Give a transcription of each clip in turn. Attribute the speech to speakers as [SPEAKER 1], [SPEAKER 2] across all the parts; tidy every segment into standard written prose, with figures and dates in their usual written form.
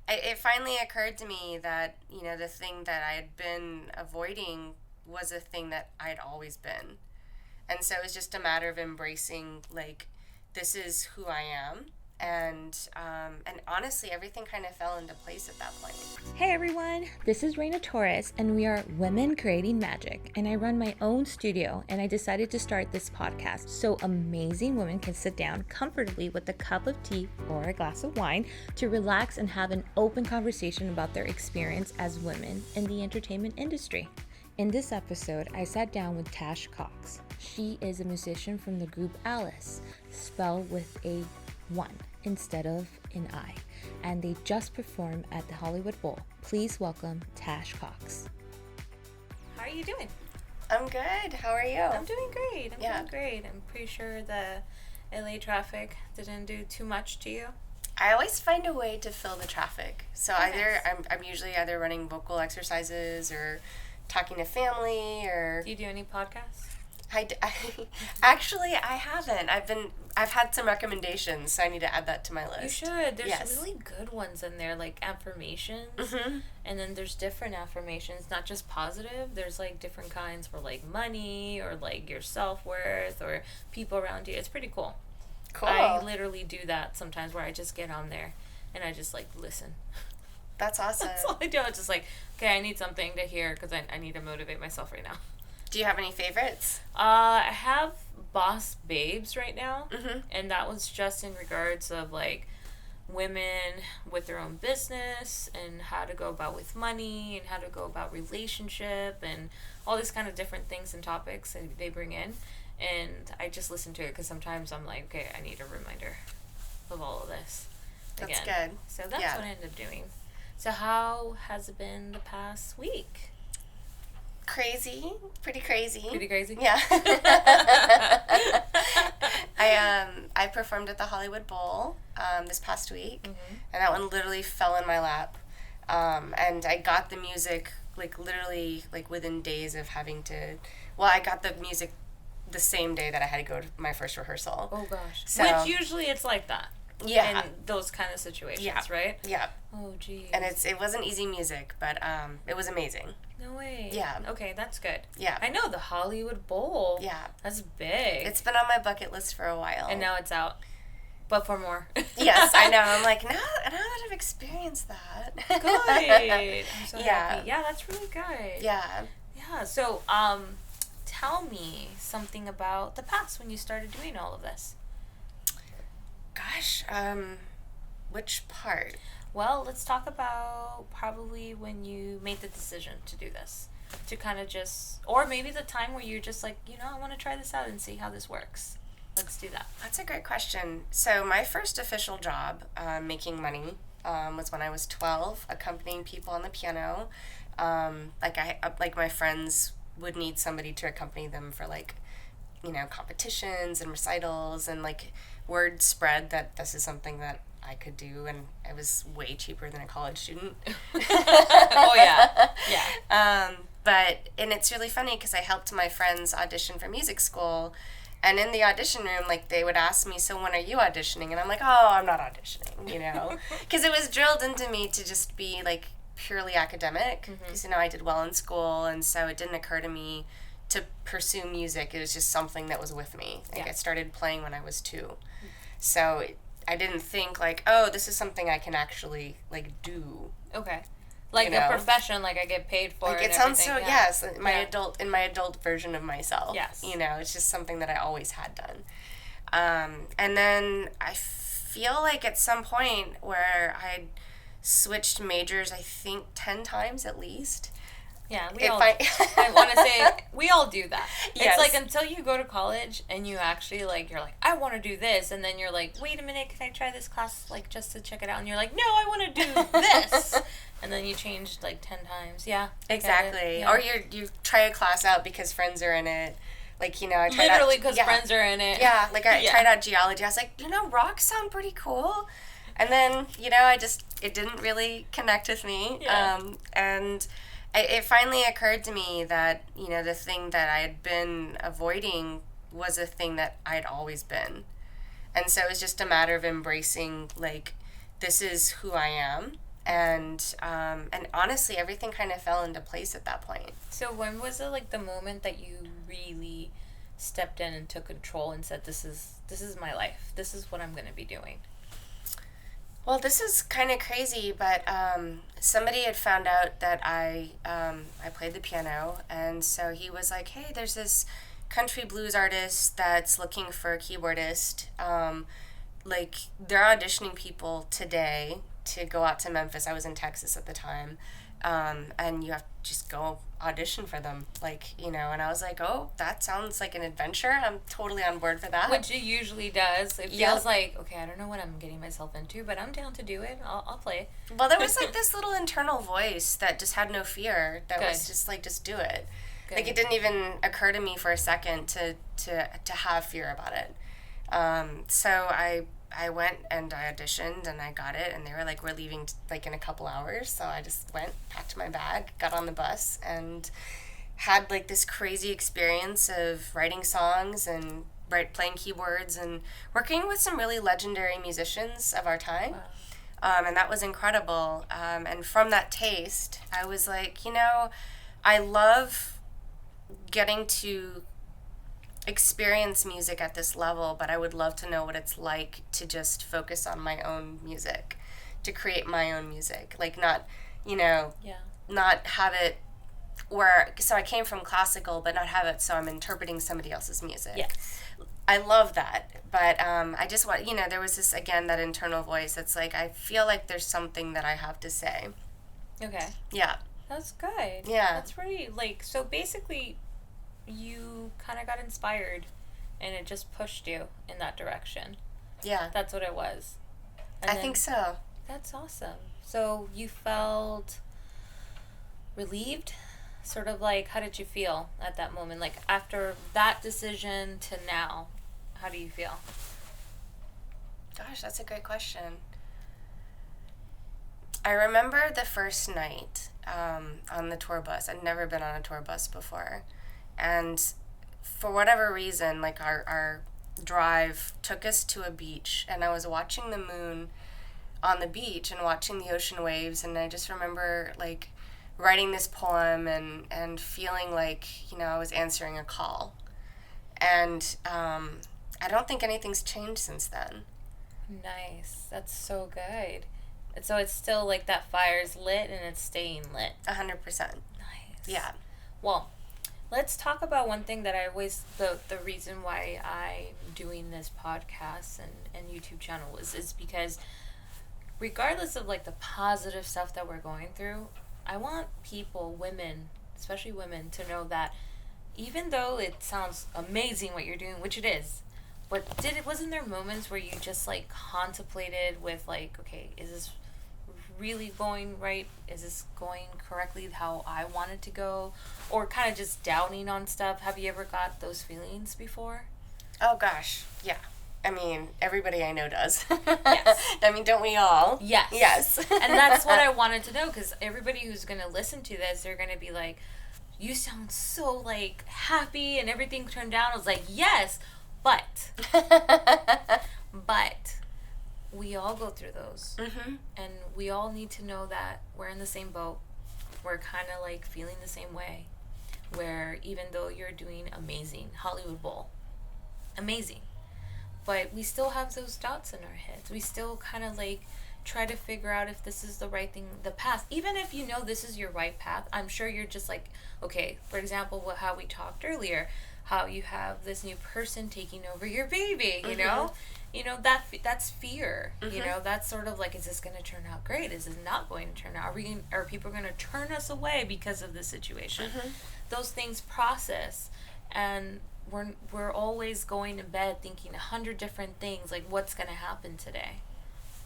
[SPEAKER 1] it finally occurred to me that, the thing that I had been avoiding was a thing that I'd always been. And so it was just a matter of embracing, like, this is who I am. And honestly, everything kind of fell into place at that point.
[SPEAKER 2] Hey everyone, this is Reyna Torres, and we are Women Creating Magic, and I run my own studio, and I decided to start this podcast so amazing women can sit down comfortably with a cup of tea or a glass of wine to relax and have an open conversation about their experience as women in the entertainment industry. In this episode, I sat down with Tash Cox. She is a musician from the group Al1ce, spelled with a 1 instead of an I, and they just performed at the Hollywood Bowl. Please welcome Tash Cox. How are you doing?
[SPEAKER 1] I'm good. How are you?
[SPEAKER 2] I'm doing great. Doing great. I'm pretty sure the LA traffic didn't do too much to you.
[SPEAKER 1] I always find a way to fill the traffic. So
[SPEAKER 2] Nice.
[SPEAKER 1] I'm usually either running vocal exercises or talking to family or...
[SPEAKER 2] Do you do any podcasts?
[SPEAKER 1] Actually, I haven't. I've had some recommendations, so I need to add that to my list.
[SPEAKER 2] You should. There's
[SPEAKER 1] Yes.
[SPEAKER 2] really good ones in there, like affirmations.
[SPEAKER 1] Mm-hmm.
[SPEAKER 2] And then there's different affirmations, not just positive. There's like different kinds for like money or like your self-worth or people around you. It's pretty cool.
[SPEAKER 1] Cool.
[SPEAKER 2] I literally do that sometimes where I just get on there and I just like listen.
[SPEAKER 1] That's awesome.
[SPEAKER 2] That's all I do. It's just like, okay, I need something to hear because I need to motivate myself right now.
[SPEAKER 1] Do you have any favorites?
[SPEAKER 2] I have Boss Babes right now,
[SPEAKER 1] Mm-hmm.
[SPEAKER 2] and that was just in regards of like women with their own business and how to go about with money and how to go about relationship and all these kind of different things and topics that they bring in. And I just listen to it because sometimes I'm like, okay, I need a reminder of all of this.
[SPEAKER 1] That's
[SPEAKER 2] again.
[SPEAKER 1] good.
[SPEAKER 2] So that's
[SPEAKER 1] Yeah.
[SPEAKER 2] what I ended up doing. So how has it been the past week?
[SPEAKER 1] Crazy. Pretty crazy.
[SPEAKER 2] Pretty crazy?
[SPEAKER 1] Yeah. I performed at the Hollywood Bowl this past week,
[SPEAKER 2] Mm-hmm.
[SPEAKER 1] and that one literally fell in my lap. And I got the music like literally like within days of having to. Well, I got the music the same day that I had to go to my first rehearsal.
[SPEAKER 2] Oh gosh.
[SPEAKER 1] So-
[SPEAKER 2] Which usually it's like that.
[SPEAKER 1] Yeah.
[SPEAKER 2] In those kind of situations,
[SPEAKER 1] Yeah.
[SPEAKER 2] right?
[SPEAKER 1] Yeah.
[SPEAKER 2] Oh geez.
[SPEAKER 1] And it wasn't easy music, but it was amazing.
[SPEAKER 2] No way.
[SPEAKER 1] Yeah.
[SPEAKER 2] Okay, that's good.
[SPEAKER 1] Yeah.
[SPEAKER 2] I know the Hollywood Bowl.
[SPEAKER 1] Yeah.
[SPEAKER 2] That's big.
[SPEAKER 1] It's been on my bucket list for a while.
[SPEAKER 2] and now it's out. But for more.
[SPEAKER 1] Yes, I know. I'm like, now that I've experienced that.
[SPEAKER 2] Good. I'm so
[SPEAKER 1] Yeah.
[SPEAKER 2] happy. Yeah, that's really good.
[SPEAKER 1] Yeah.
[SPEAKER 2] Yeah. So, tell me something about the past when you started doing all of this.
[SPEAKER 1] Gosh, which part?
[SPEAKER 2] Well, let's talk about probably when you made the decision to do this. To kind of just, or maybe the time where you're just like, I want to try this out and see how this works. Let's do that.
[SPEAKER 1] That's a great question. So my first official job making money was when I was 12, accompanying people on the piano. Like my friends would need somebody to accompany them for like, competitions and recitals, and like word spread that this is something that I could do, and it was way cheaper than a college student.
[SPEAKER 2] Oh yeah. Yeah.
[SPEAKER 1] And it's really funny because I helped my friends audition for music school, and in the audition room, like, they would ask me, so when are you auditioning? And I'm like, oh, I'm not auditioning, because it was drilled into me to just be like purely academic, because I did well in school, and so it didn't occur to me to pursue music. It was just something that was with me. Like,
[SPEAKER 2] Yeah.
[SPEAKER 1] I started playing when I was 2, so I didn't think like, oh, this is something I can actually like do.
[SPEAKER 2] Okay. Like a profession, like I get paid for
[SPEAKER 1] Like,
[SPEAKER 2] it.
[SPEAKER 1] it sounds so,
[SPEAKER 2] everything.
[SPEAKER 1] yes, my
[SPEAKER 2] Yeah.
[SPEAKER 1] adult version of myself.
[SPEAKER 2] Yes.
[SPEAKER 1] It's just something that I always had done. And then I feel like at some point where I switched majors, I think 10 times at least.
[SPEAKER 2] Yeah, we
[SPEAKER 1] If
[SPEAKER 2] all.
[SPEAKER 1] I-
[SPEAKER 2] I want to say we all do that.
[SPEAKER 1] Yes.
[SPEAKER 2] It's like until you go to college and you actually like you're like I want to do this, and then you're like, wait a minute, can I try this class like just to check it out? And you're like, no, I want to do this, and then you changed like 10 times. Yeah,
[SPEAKER 1] Exactly.
[SPEAKER 2] Yeah.
[SPEAKER 1] Or you try a class out because friends are in it. Like, I tried
[SPEAKER 2] Literally
[SPEAKER 1] out,
[SPEAKER 2] because friends are in it.
[SPEAKER 1] Yeah, like I
[SPEAKER 2] Yeah.
[SPEAKER 1] tried out geology. I was like, rocks sound pretty cool. And then, it didn't really connect with me.
[SPEAKER 2] Yeah.
[SPEAKER 1] And it finally occurred to me that, the thing that I had been avoiding was a thing that I'd always been. And so it was just a matter of embracing, like, this is who I am. And honestly, everything kind of fell into place at that point.
[SPEAKER 2] So when was it like the moment that you really stepped in and took control and said, this is my life, this is what I'm going to be doing?
[SPEAKER 1] Well, this is kind of crazy, but somebody had found out that I played the piano, and so he was like, hey, there's this country blues artist that's looking for a keyboardist. Like, they're auditioning people today to go out to Memphis. I was in Texas at the time. And you have to just go audition for them, like, you know, and I was like, oh, that sounds like an adventure. I'm totally on board for that.
[SPEAKER 2] Which it usually does. It feels like, okay, I don't know what I'm getting myself into, but I'm down to do it. I'll play.
[SPEAKER 1] Well, there was like this little internal voice that just had no fear, that
[SPEAKER 2] Good.
[SPEAKER 1] was just like, just do it.
[SPEAKER 2] Good.
[SPEAKER 1] Like, it didn't even occur to me for a second to have fear about it. So I went and I auditioned and I got it, and they were like, we're leaving like in a couple hours. So I just went, packed my bag, got on the bus, and had like this crazy experience of writing songs and playing keyboards and working with some really legendary musicians of our time.
[SPEAKER 2] Wow.
[SPEAKER 1] And that was incredible. And from that taste, I was like, you know, I love getting to experience music at this level, but I would love to know what it's like to just focus on my own music, to create my own music, like not, you know, not have it where, so I came from classical, but not have it so I'm interpreting somebody else's music.
[SPEAKER 2] Yes.
[SPEAKER 1] I love that, but I just want, you know, there was this, again, that internal voice that's like, I feel like there's something that I have to say.
[SPEAKER 2] Okay.
[SPEAKER 1] Yeah.
[SPEAKER 2] That's good.
[SPEAKER 1] Yeah.
[SPEAKER 2] That's really, like, so basically you kind of got inspired and it just pushed you in that direction.
[SPEAKER 1] Yeah.
[SPEAKER 2] That's what it was.
[SPEAKER 1] I think so.
[SPEAKER 2] That's awesome. So you felt relieved? Sort of like, how did you feel at that moment? Like, after that decision to now, how do you feel?
[SPEAKER 1] Gosh, that's a great question. I remember the first night on the tour bus. I'd never been on a tour bus before. And for whatever reason, like, our drive took us to a beach, and I was watching the moon on the beach and watching the ocean waves, and I just remember, like, writing this poem and feeling like, you know, I was answering a call. And I don't think anything's changed since then.
[SPEAKER 2] Nice. That's so good. And so it's still like that fire's lit and it's staying lit.
[SPEAKER 1] 100%.
[SPEAKER 2] Nice.
[SPEAKER 1] Yeah.
[SPEAKER 2] Well, let's talk about one thing that I always, the reason why I'm doing this podcast and YouTube channel is because regardless of like the positive stuff that we're going through, I want people, women, especially women, to know that even though it sounds amazing what you're doing, which it is, but wasn't there moments where you just like contemplated with like, okay, is this really going right? Is this going correctly how I want it to go? Or kind of just doubting on stuff? Have you ever got those feelings before?
[SPEAKER 1] Oh gosh, yeah. I mean, everybody I know does.
[SPEAKER 2] Yes.
[SPEAKER 1] I mean, don't we all?
[SPEAKER 2] Yes.
[SPEAKER 1] Yes.
[SPEAKER 2] And that's what I wanted to know, because everybody who's going to listen to this, they're going to be like, you sound so, like, happy and everything turned out. I was like, yes, but we all go through those.
[SPEAKER 1] Mm-hmm.
[SPEAKER 2] And we all need to know that we're in the same boat. We're kind of, like, feeling the same way. Where even though you're doing amazing, Hollywood Bowl, amazing. But we still have those doubts in our heads. We still kind of like try to figure out if this is the right thing, the path. Even if you know this is your right path, I'm sure you're just like, okay, for example, how we talked earlier, how you have this new person taking over your baby, you know? You know, that's fear. You know, that's sort of like, is this going to turn out great? Is this not going to turn out? Are people going to turn us away because of this situation? Those things process, and we're always going to bed thinking 100 different things, like what's going to happen today.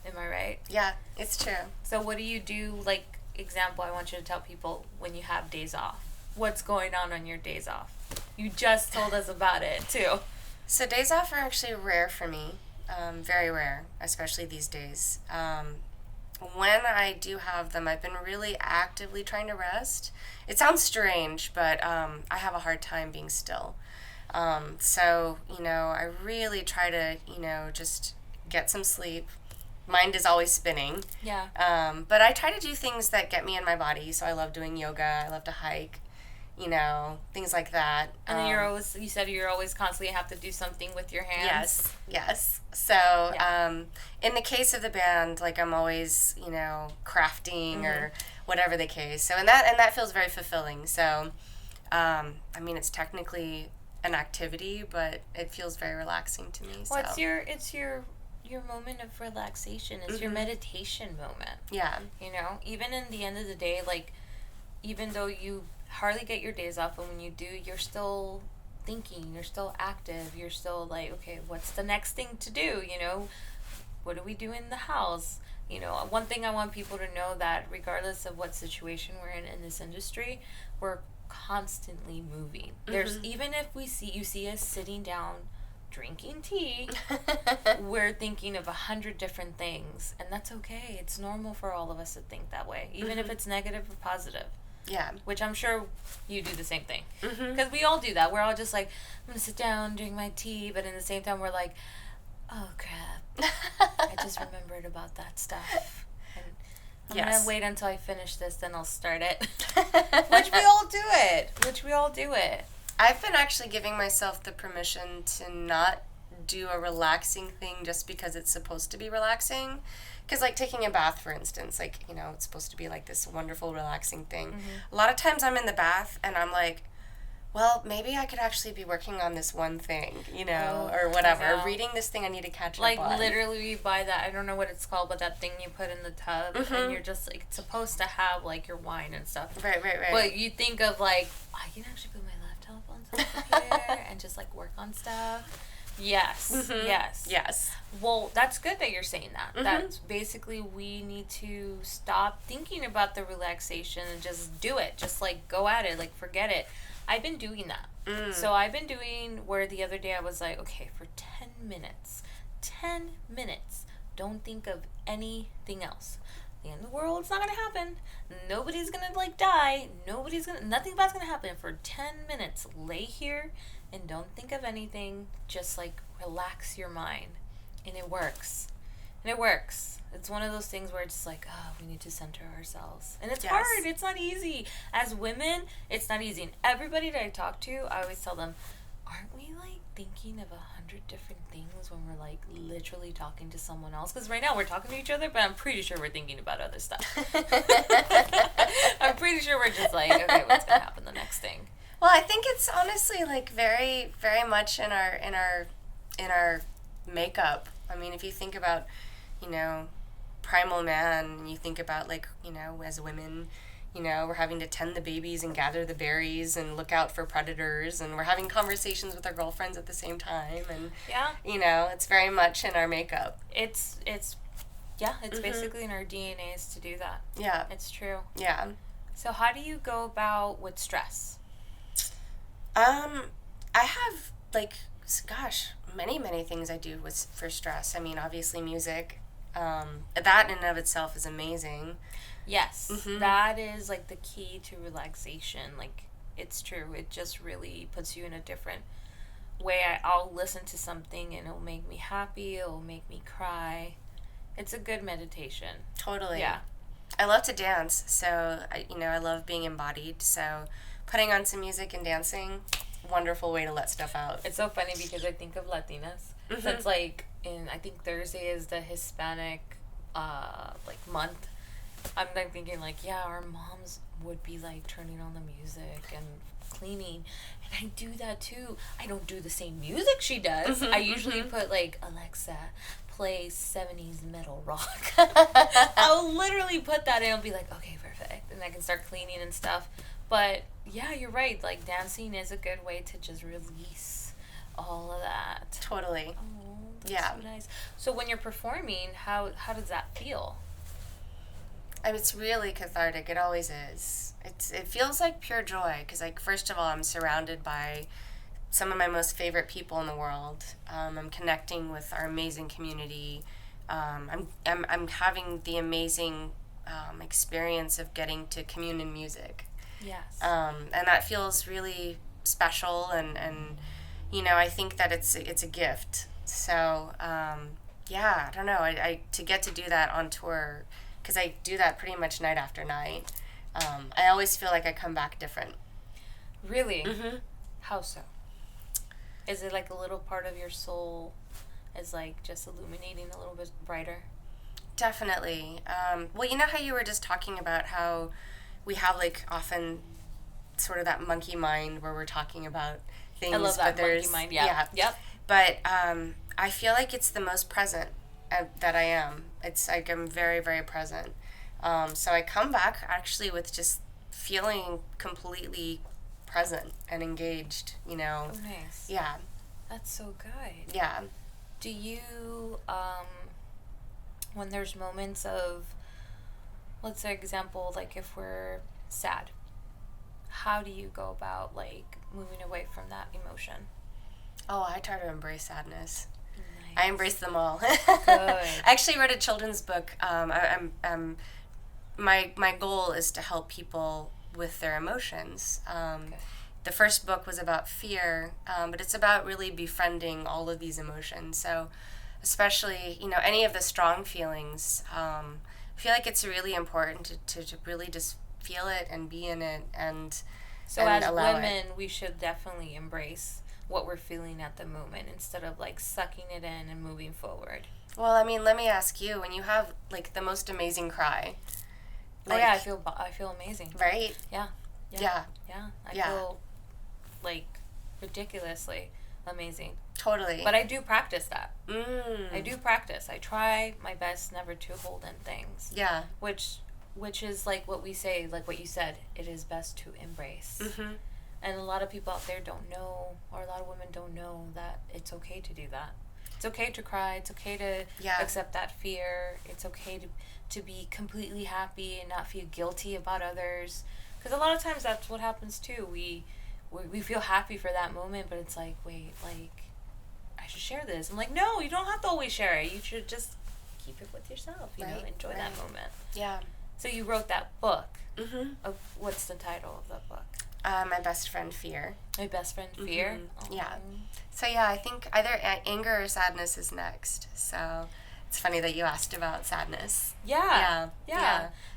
[SPEAKER 2] Am I right?
[SPEAKER 1] Yeah, it's true.
[SPEAKER 2] So what do you do, like, example, I want you to tell people when you have days off. What's going on your days off? You just told us about it, too.
[SPEAKER 1] So days off are actually rare for me. Very rare, especially these days. When I do have them, I've been really actively trying to rest. It sounds strange, but I have a hard time being still. So, you know, I really try to, you know, just get some sleep, mind is always spinning.
[SPEAKER 2] Yeah.
[SPEAKER 1] But I try to do things that get me in my body. So I love doing yoga. I love to hike. Things like that.
[SPEAKER 2] And then you said you're always constantly have to do something with your hands.
[SPEAKER 1] Yes. So, in the case of the band, like I'm always, crafting or whatever the case. So, and that feels very fulfilling. So, it's technically an activity, but it feels very relaxing to me.
[SPEAKER 2] Well, it's your moment of relaxation. It's your meditation moment.
[SPEAKER 1] Yeah.
[SPEAKER 2] Even in the end of the day, like, even though you hardly get your days off, and when you do, you're still thinking, you're still active, you're still like, okay, what's the next thing to do? What do we do in the house? One thing I want people to know, that regardless of what situation we're in this industry, we're constantly moving. There's, even if you see us sitting down drinking tea, we're thinking of 100 different things, and that's okay. It's normal for all of us to think that way, even if it's negative or positive.
[SPEAKER 1] Yeah.
[SPEAKER 2] Which I'm sure you do the same thing. Because we all do that. We're all just like, I'm going to sit down, drink my tea, but in the same time we're like, oh crap, I just remembered about that stuff. And I'm going to wait until I finish this, then I'll start it. Which we all do it.
[SPEAKER 1] I've been actually giving myself the permission to not do a relaxing thing just because it's supposed to be relaxing. Because, like, taking a bath, for instance, like, it's supposed to be, like, this wonderful, relaxing thing. A lot of times I'm in the bath, and I'm like, well, maybe I could actually be working on this one thing, or whatever. Or reading this thing I need to catch up on.
[SPEAKER 2] Like, literally, you buy that, I don't know what it's called, but that thing you put in the tub, and you're just, like, it's supposed to have, like, your wine and stuff.
[SPEAKER 1] Right.
[SPEAKER 2] But you think of, like, I can actually put my laptop on something here and just, like, work on stuff. Yes. Yes. Well, that's good that you're saying that. That's basically, we need to stop thinking about the relaxation and just do it. Just, like, go at it. Like, forget it. I've been doing that. So I've been doing where the other day I was like, okay, for 10 minutes, don't think of anything else. The end of the world's not going to happen. Nobody's going to, like, die. Nothing bad's going to happen. For 10 minutes, lay here and don't think of anything. Just, like, relax your mind. And it works. It's one of those things where it's like, oh, we need to center ourselves. And it's hard. It's not easy. As women, it's not easy. And everybody that I talk to, I always tell them, aren't we, like, thinking of 100 different things when we're, like, literally talking to someone else? Because right now we're talking to each other, but I'm pretty sure we're thinking about other stuff. I'm pretty sure we're just like, okay, what's going to happen the next thing?
[SPEAKER 1] Well, I think it's honestly, like, very, very much in our makeup. I mean, if you think about, primal man, and you think about, like, as women, we're having to tend the babies and gather the berries and look out for predators, and we're having conversations with our girlfriends at the same time, and it's very much in our makeup.
[SPEAKER 2] It's basically in our DNAs to do that.
[SPEAKER 1] Yeah.
[SPEAKER 2] It's true.
[SPEAKER 1] Yeah.
[SPEAKER 2] So how do you go about with stress?
[SPEAKER 1] I have, like, many things I do for stress. I mean, obviously music. That in and of itself is amazing.
[SPEAKER 2] Yes. That is, like, the key to relaxation. Like, it's true. It just really puts you in a different way. I'll listen to something and it'll make me happy. It'll make me cry. It's a good meditation.
[SPEAKER 1] Totally.
[SPEAKER 2] Yeah.
[SPEAKER 1] I love to dance, so, I love being embodied, so putting on some music and dancing, wonderful way to let stuff out.
[SPEAKER 2] It's so funny because I think of Latinas. So it's like, I think Thursday is the Hispanic, month. I'm like thinking, like, yeah, our moms would be, like, turning on the music and cleaning. And I do that, too. I don't do the same music she does. I usually put, like, Alexa, play 70s metal rock. I'll literally put that in and I'll be like, okay, perfect. And I can start cleaning and stuff. But, yeah, you're right. Like, dancing is a good way to just release all of that.
[SPEAKER 1] Totally.
[SPEAKER 2] Oh, that's
[SPEAKER 1] yeah.
[SPEAKER 2] so nice. So when you're performing, how does that feel?
[SPEAKER 1] It's really cathartic. It always is. It feels like pure joy because, like, first of all, I'm surrounded by some of my most favorite people in the world. I'm connecting with our amazing community. I'm having the amazing experience of getting to commune in music.
[SPEAKER 2] Yes.
[SPEAKER 1] And that feels really special, and I think that it's a gift. So yeah, I don't know. I to get to do that on tour, because I do that pretty much night after night. I always feel like I come back different.
[SPEAKER 2] Really? Mm-hmm. How so? Is it like a little part of your soul is like just illuminating a little bit brighter?
[SPEAKER 1] Definitely. Well, you know how you were just talking about how we have like often sort of that monkey mind where we're talking about things.
[SPEAKER 2] I love that monkey mind. Yeah. Yep.
[SPEAKER 1] But I feel like it's the most present that I am. It's like I'm very, very present. So I come back actually with just feeling completely present and engaged, you know.
[SPEAKER 2] Oh, nice.
[SPEAKER 1] Yeah.
[SPEAKER 2] That's so good.
[SPEAKER 1] Yeah.
[SPEAKER 2] Do you, when there's moments of, let's say example, like if we're sad, how do you go about like moving away from that emotion?
[SPEAKER 1] Oh, I try to embrace sadness.
[SPEAKER 2] Nice.
[SPEAKER 1] I embrace them all.
[SPEAKER 2] Good.
[SPEAKER 1] I actually read a children's book. My goal is to help people with their emotions.
[SPEAKER 2] Okay.
[SPEAKER 1] The first book was about fear, but it's about really befriending all of these emotions. So, especially, you know, any of the strong feelings, I feel like it's really important to really just feel it and be in it
[SPEAKER 2] So
[SPEAKER 1] and
[SPEAKER 2] as
[SPEAKER 1] allow
[SPEAKER 2] women,
[SPEAKER 1] it.
[SPEAKER 2] we should definitely embrace what we're feeling at the moment instead of like sucking it in and moving forward.
[SPEAKER 1] Well, I mean, let me ask you, when you have like the most amazing cry.
[SPEAKER 2] Like, oh yeah, I feel amazing.
[SPEAKER 1] Right?
[SPEAKER 2] Yeah.
[SPEAKER 1] Yeah.
[SPEAKER 2] I feel like ridiculously amazing.
[SPEAKER 1] Totally.
[SPEAKER 2] But I do practice that.
[SPEAKER 1] I
[SPEAKER 2] do practice. I try my best never to hold in things.
[SPEAKER 1] Yeah.
[SPEAKER 2] Which is like what we say, like what you said, it is best to embrace. Mm-hmm. And a lot of people out there don't know, or a lot of women don't know that it's okay to do that. It's okay to cry. It's okay to accept that fear. It's okay to be completely happy and not feel guilty about others. Because a lot of times that's what happens too. We feel happy for that moment, but it's like, wait, like, I should share this. I'm like, no, you don't have to always share it. You should just keep it with yourself, you know, enjoy that moment.
[SPEAKER 1] Yeah.
[SPEAKER 2] So you wrote that book. Mm-hmm. Of what's the title of that book?
[SPEAKER 1] My Best Friend Fear.
[SPEAKER 2] My Best Friend Fear?
[SPEAKER 1] Mm-hmm. Yeah. So yeah, I think either anger or sadness is next. So it's funny that you asked about sadness.
[SPEAKER 2] Yeah,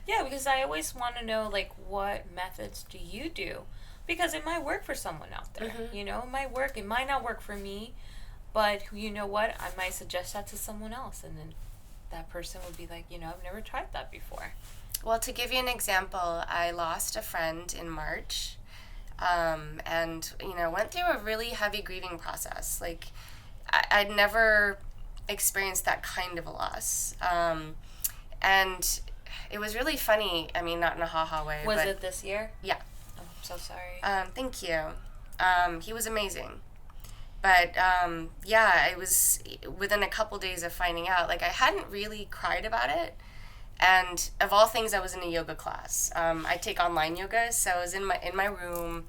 [SPEAKER 2] because I always want to know, like, what methods do you do? Because it might work for someone out there, you know? It might work. It might not work for me, but you know what? I might suggest that to someone else, and then that person would be like, you know, I've never tried that before.
[SPEAKER 1] Well, to give you an example, I lost a friend in March, and, you know, went through a really heavy grieving process. Like, I'd never experienced that kind of a loss. And it was really funny. I mean, not in a ha-ha way.
[SPEAKER 2] Was it this year?
[SPEAKER 1] Yeah.
[SPEAKER 2] Oh, I'm so sorry.
[SPEAKER 1] Thank you. He was amazing. But, yeah, it was within a couple days of finding out. Like, I hadn't really cried about it. And of all things, I was in a yoga class. I take online yoga, so I was in my room,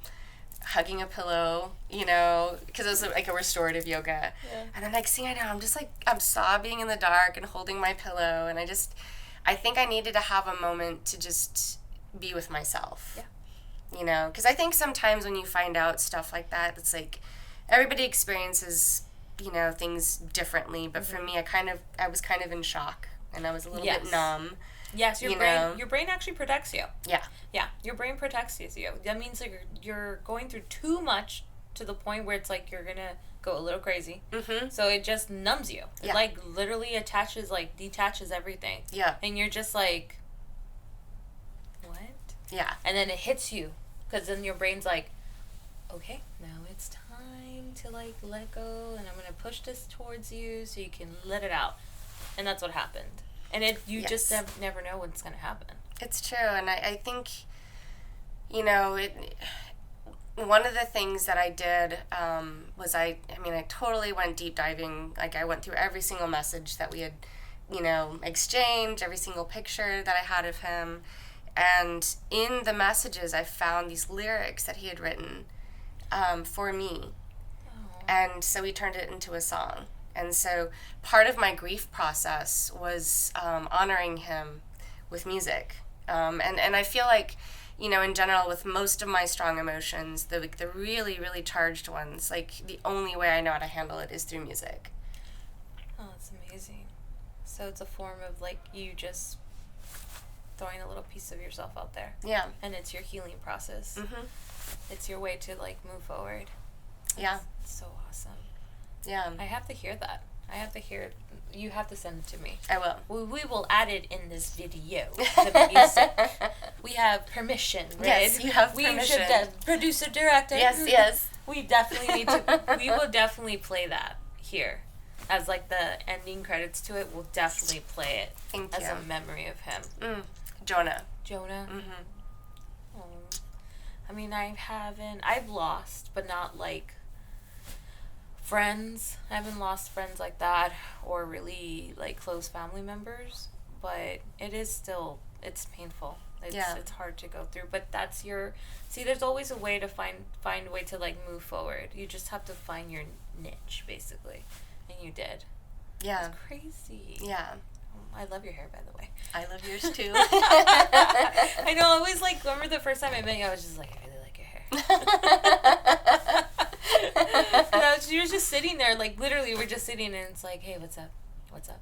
[SPEAKER 1] hugging a pillow, you know, because it was like a restorative yoga. Yeah. And then next thing I know, I'm sobbing in the dark and holding my pillow, and I think I needed to have a moment to just be with myself. Yeah. You know, because I think sometimes when you find out stuff like that, it's like everybody experiences, you know, things differently. But for me, I was kind of in shock. And I was a little bit numb.
[SPEAKER 2] Yes, your brain actually protects you. Yeah. Yeah, your brain protects you. That means like you're going through too much to the point where it's like you're going to go a little crazy. Mm-hmm. So it just numbs you. It like literally detaches everything. Yeah. And you're just like, what? Yeah. And then it hits you because then your brain's like, okay, now it's time to like let go and I'm going to push this towards you so you can let it out. And that's what happened. And you just never know what's going to happen. It's
[SPEAKER 1] true. And I think, you know, one of the things that I did was I totally went deep diving. Like, I went through every single message that we had, you know, exchanged, every single picture that I had of him. And in the messages, I found these lyrics that he had written for me. Oh. And so we turned it into a song. And so part of my grief process was honoring him with music. And I feel like, you know, in general, with most of my strong emotions, the really, really charged ones, like the only way I know how to handle it is through music.
[SPEAKER 2] Oh, that's amazing. So it's a form of, like, you just throwing a little piece of yourself out there.
[SPEAKER 1] Yeah.
[SPEAKER 2] And it's your healing process. Mm-hmm. It's your way to, like, move forward.
[SPEAKER 1] Yeah.
[SPEAKER 2] It's so awesome.
[SPEAKER 1] Yeah.
[SPEAKER 2] I have to hear that. I have to hear it. You have to send it to me.
[SPEAKER 1] I will.
[SPEAKER 2] We will add it in this video. The music. We have permission, right?
[SPEAKER 1] Yes, you have permission.
[SPEAKER 2] We should, producer, director.
[SPEAKER 1] Yes.
[SPEAKER 2] We definitely need to, we will definitely play that here. As, like, the ending credits to it, we'll definitely play it.
[SPEAKER 1] Thank you.
[SPEAKER 2] As a memory of him.
[SPEAKER 1] Jonah?
[SPEAKER 2] Mm-hmm. I mean, I've lost, but not, like, friends. I haven't lost friends like that, or really, like, close family members, but it is still, it's painful. It's hard to go through, but that's there's always a way to find a way to, like, move forward. You just have to find your niche, basically, and you did.
[SPEAKER 1] Yeah.
[SPEAKER 2] It's crazy.
[SPEAKER 1] Yeah.
[SPEAKER 2] I love your hair, by the way.
[SPEAKER 1] I love yours, too.
[SPEAKER 2] I know, I was, like, remember the first time I met you, I was just like, I really like your hair. And you were just sitting there, like, literally, we're just sitting, and it's like, hey, what's up? What's up?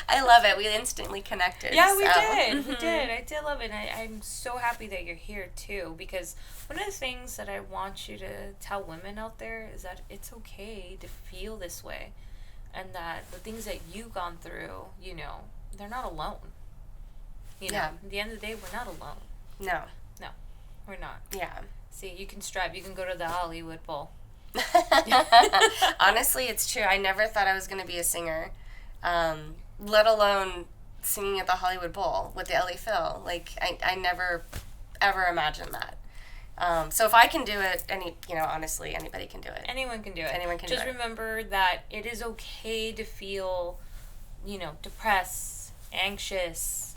[SPEAKER 1] I love it. We instantly connected.
[SPEAKER 2] Yeah, we did. Mm-hmm. We did. I did love it. And I'm so happy that you're here, too, because one of the things that I want you to tell women out there is that it's okay to feel this way, and that the things that you've gone through, you know, they're not alone. You know, at the end of the day, we're not alone.
[SPEAKER 1] No.
[SPEAKER 2] No, we're not.
[SPEAKER 1] Yeah.
[SPEAKER 2] See, you can strive. You can go to the Hollywood Bowl.
[SPEAKER 1] Honestly, it's true. I never thought I was going to be a singer, let alone singing at the Hollywood Bowl with the LA Phil. Like, I never, ever imagined that. So if I can do it, honestly, anybody can do it.
[SPEAKER 2] Anyone can do it.
[SPEAKER 1] Anyone can do it.
[SPEAKER 2] Just remember that it is okay to feel, depressed, anxious,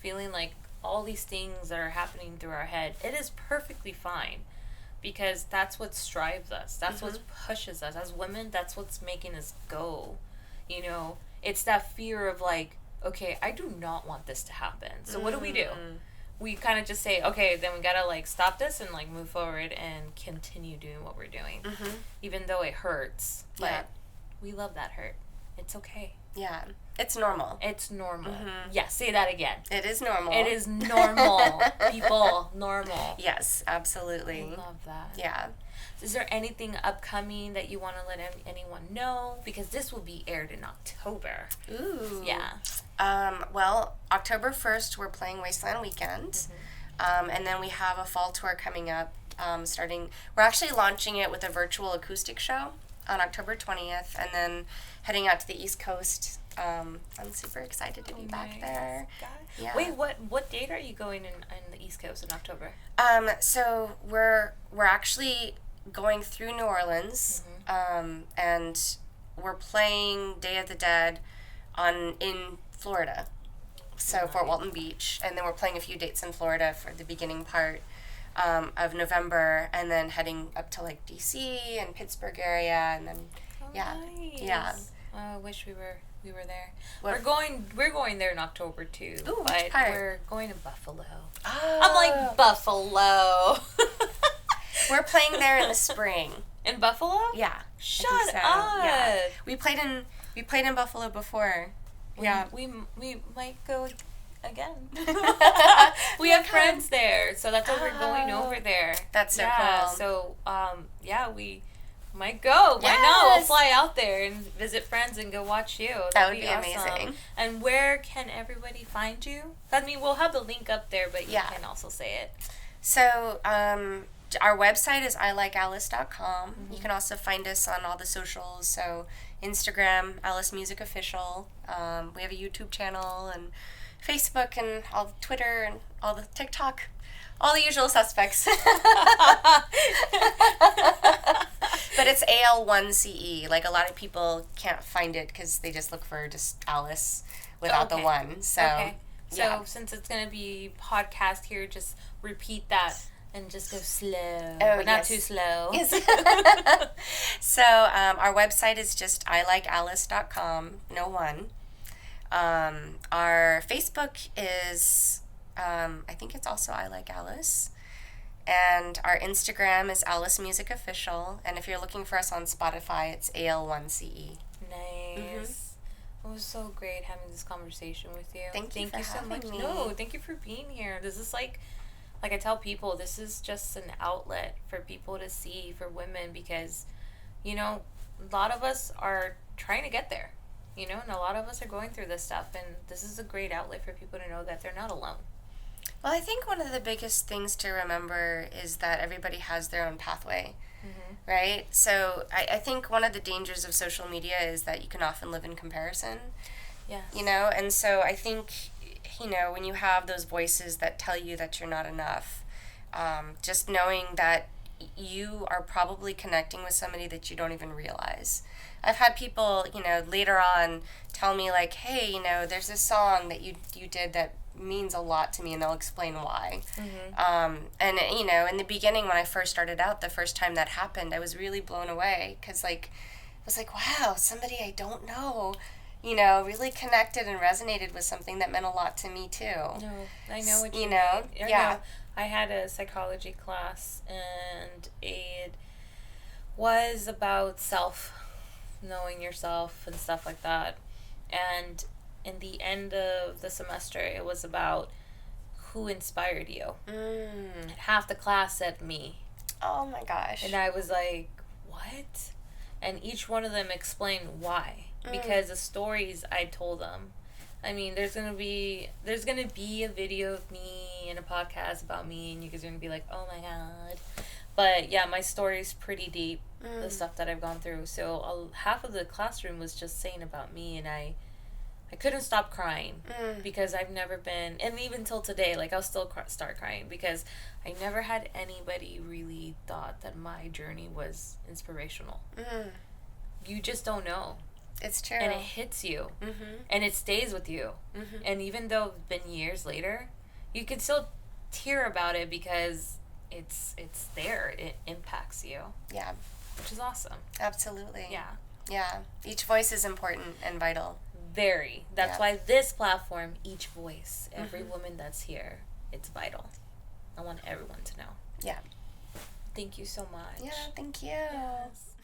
[SPEAKER 2] feeling like all these things that are happening through our head. It is perfectly fine. Because that's what strives us. That's what pushes us. As women, that's what's making us go. It's that fear of, like, okay, I do not want this to happen. So what do? We kind of just say, okay, then we got to, like, stop this and, like, move forward and continue doing what we're doing. Even though it hurts. But we love that hurt. It's okay.
[SPEAKER 1] Yeah. It's normal.
[SPEAKER 2] It's normal. Yeah, say that again.
[SPEAKER 1] It is normal.
[SPEAKER 2] It is normal. People, normal.
[SPEAKER 1] Yes, absolutely.
[SPEAKER 2] I love that.
[SPEAKER 1] Yeah.
[SPEAKER 2] Is there anything upcoming that you want to let anyone know? Because this will be aired in October.
[SPEAKER 1] Ooh.
[SPEAKER 2] Yeah.
[SPEAKER 1] Well, October 1st, we're playing Wasteland Weekend. And then we have a fall tour coming up. We're actually launching it with a virtual acoustic show on October 20th, and then heading out to the East Coast. I'm super excited to be back there.
[SPEAKER 2] Yeah. Wait, what date are you going in the East Coast in October?
[SPEAKER 1] So we're actually going through New Orleans, and we're playing Day of the Dead in Florida, so Fort Walton Beach, and then we're playing a few dates in Florida for the beginning part of November, and then heading up to, like, DC and Pittsburgh area, and then
[SPEAKER 2] nice.
[SPEAKER 1] Yeah.
[SPEAKER 2] I wish we were there.
[SPEAKER 1] What?
[SPEAKER 2] We're going there in October too.
[SPEAKER 1] Ooh,
[SPEAKER 2] but
[SPEAKER 1] part?
[SPEAKER 2] We're going to Buffalo.
[SPEAKER 1] Oh.
[SPEAKER 2] I'm like, Buffalo.
[SPEAKER 1] We're playing there in the spring.
[SPEAKER 2] In Buffalo?
[SPEAKER 1] Yeah.
[SPEAKER 2] Shut up.
[SPEAKER 1] Yeah. We played in Buffalo before.
[SPEAKER 2] We might go again. We have friends there, so that's why we're going over there.
[SPEAKER 1] That's so cool.
[SPEAKER 2] So we might go. Why not? We'll fly out there and visit friends and go watch you.
[SPEAKER 1] That would be
[SPEAKER 2] awesome.
[SPEAKER 1] Amazing.
[SPEAKER 2] And where can everybody find you? I mean, we'll have the link up there, but you can also say it.
[SPEAKER 1] So, our website is ilikealice.com. You can also find us on all the socials. So, Instagram, Alice Music Official. We have a YouTube channel and Facebook and all the Twitter and all the TikTok. All the usual suspects. But it's AL1CE. Like, a lot of people can't find it because they just look for just Alice without the one. So,
[SPEAKER 2] So since it's going to be podcast here, just repeat that and just go slow. But not too slow.
[SPEAKER 1] Yes. So our website is just ilikealice.com. No one. Our Facebook is... I think it's also I Like Alice. And our Instagram is Alice Music Official. And if you're looking for us on Spotify, it's AL1CE.
[SPEAKER 2] Nice. Oh, was so great having this conversation with you.
[SPEAKER 1] Thank you for
[SPEAKER 2] so
[SPEAKER 1] having
[SPEAKER 2] much.
[SPEAKER 1] me.
[SPEAKER 2] No, thank you for being here. This is like I tell people, this is just an outlet for people to see, for women, because, you know, a lot of us are trying to get there, you know, and a lot of us are going through this stuff, and this is a great outlet for people to know that they're not alone.
[SPEAKER 1] Well, I think one of the biggest things to remember is that everybody has their own pathway, right? So I think one of the dangers of social media is that you can often live in comparison.
[SPEAKER 2] Yes.
[SPEAKER 1] You know, and so I think, you know, when you have those voices that tell you that you're not enough, just knowing that you are probably connecting with somebody that you don't even realize. I've had people, you know, later on tell me, like, hey, you know, there's this song that you did that means a lot to me, and they'll explain why. And, you know, in the beginning, when I first started out, the first time that happened, I was really blown away, because, like, I was like, wow, somebody I don't know, you know, really connected and resonated with something that meant a lot to me, too.
[SPEAKER 2] No, I know what you
[SPEAKER 1] know.
[SPEAKER 2] mean.
[SPEAKER 1] Yeah.
[SPEAKER 2] No, I had a psychology class, and it was about knowing yourself and stuff like that. And in the end of the semester, it was about who inspired you. And half the class said me.
[SPEAKER 1] Oh my gosh.
[SPEAKER 2] And I was like, what? And each one of them explained why. Because the stories I told them. I mean, there's gonna be a video of me and a podcast about me, and you guys are gonna be like, oh my god. But yeah, my story's pretty deep, the stuff that I've gone through. So half of the classroom was just saying about me, and I couldn't stop crying because I've never been, and even till today, like, I'll still start crying because I never had anybody really thought that my journey was inspirational. You just don't know.
[SPEAKER 1] It's true.
[SPEAKER 2] And it hits you. And it stays with you. And even though it's been years later, you can still tear about it because it's there. It impacts you.
[SPEAKER 1] Yeah.
[SPEAKER 2] Which is awesome.
[SPEAKER 1] Absolutely.
[SPEAKER 2] Yeah.
[SPEAKER 1] Yeah. Each voice is important and vital.
[SPEAKER 2] Very. That's why this platform, each voice, every woman that's here, it's vital. I want everyone to know.
[SPEAKER 1] Yeah.
[SPEAKER 2] Thank you so much.
[SPEAKER 1] Yeah, thank you.
[SPEAKER 2] Yes.